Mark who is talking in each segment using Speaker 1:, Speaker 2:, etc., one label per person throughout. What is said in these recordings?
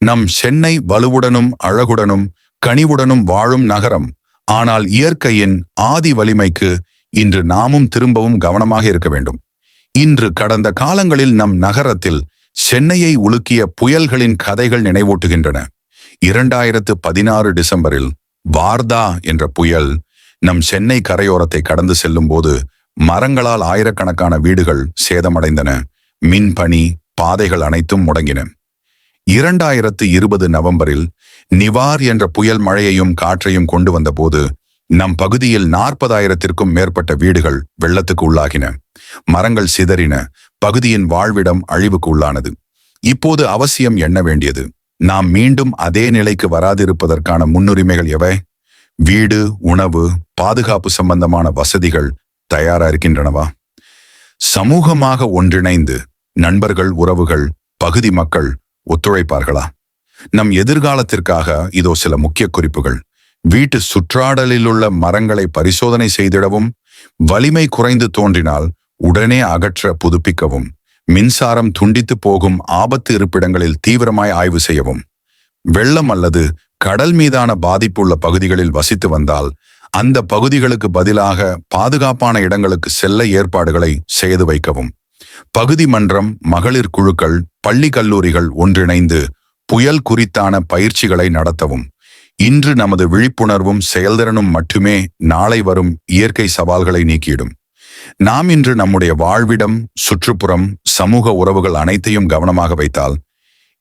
Speaker 1: நம் சென்னை வலுவுடனும் அழகுடனும் கனிவுடனும் வாழும் நகரம். ஆனால் இயற்கையின் ஆதி வலிமைக்கு இன்று நாமும் திரும்பவும் கவனமாக இருக்க வேண்டும். இன்று கடந்த காலங்களில் நம் நகரத்தில் சென்னையை உலுக்கிய புயல்களின் கதைகள் நினைவூட்டுகின்றன. 2016 டிசம்பரில் வார்தா என்ற புயல் நம் சென்னை கரையோரத்தை கடந்து செல்லும் போது மரங்களால் ஆயிரக்கணக்கான வீடுகள் சேதமடைந்தன. மின்பணி, பாதைகள் அனைத்தும் முடங்கின. 2020 நவம்பரில் நிவார் என்ற புயல் மழையையும் காற்றையும் கொண்டு வந்தபோது நம் பகுதியில் 40,000-த்திற்கும் மேற்பட்ட வீடுகள் வெள்ளத்துக்கு உள்ளாகின. மரங்கள் சிதறின. பகுதியின் வாழ்விடம் அழிவுக்கு உள்ளானது. இப்போது அவசியம் எண்ண வேண்டியது, நாம் மீண்டும் அதே நிலைக்கு வராதிருப்பதற்கான முன்னுரிமைகள் எவை? வீடு, உணவு, பாதுகாப்பு சம்பந்தமான வசதிகள் தயாரா இருக்கின்றனவா? சமூகமாக ஒன்றிணைந்து நண்பர்கள், உறவுகள், பகுதி மக்கள் ஒத்துழைப்பார்களா? நம் எதிர்காலத்திற்காக இதோ சில முக்கிய குறிப்புகள். வீட்டு சுற்றாடலிலுள்ள மரங்களை பரிசோதனை செய்திடவும், வலிமை குறைந்து தோன்றினால் உடனே அகற்ற புதுப்பிக்கவும், மின்சாரம் துண்டித்து போகும் ஆபத்து இருப்பிடங்களில் தீவிரமாய் ஆய்வு செய்யவும், வெள்ளம் அல்லது கடல் மீதான பாதிப்புள்ள பகுதிகளில் வசித்து வந்தால் அந்த பகுதிகளுக்கு பதிலாக பாதுகாப்பான இடங்களுக்கு செல்ல ஏற்பாடுகளை செய்து வைக்கவும், பகுதி மன்றம், மகளிர் குழுக்கள், பள்ளி கல்லூரிகள் ஒன்றிணைந்து புயல் குறித்தான பயிற்சிகளை நடத்தவும். இன்று நமது விழிப்புணர்வும் செயல்திறனும் மட்டுமே நாளை வரும் இயற்கை சவால்களை நீக்கிடும். நாம் இன்று நம்முடைய வாழ்விடம், சுற்றுப்புறம், சமூக உறவுகள் அனைத்தையும் கவனமாக வைத்தால்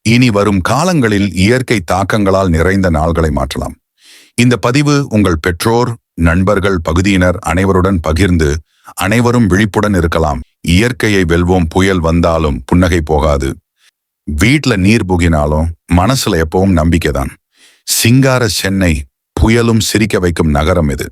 Speaker 1: இனி வரும் காலங்களில் இயற்கை தாக்கங்களால் நிறைந்த நாள்களை மாற்றலாம். இந்த பதிவு உங்கள் பெற்றோர், நண்பர்கள், பகுதியினர் அனைவருடன் பகிர்ந்து அனைவரும் விழிப்புடன் இருக்கலாம். இயற்கையை வெல்வோம். புயல் வந்தாலும் புன்னகை போகாது. வீட்ல நீர் புகினாலும் மனசுல எப்பவும் நம்பிக்கைதான். சிங்கார சென்னை, புயலும் சிரிக்க வைக்கும் நகரம் இது.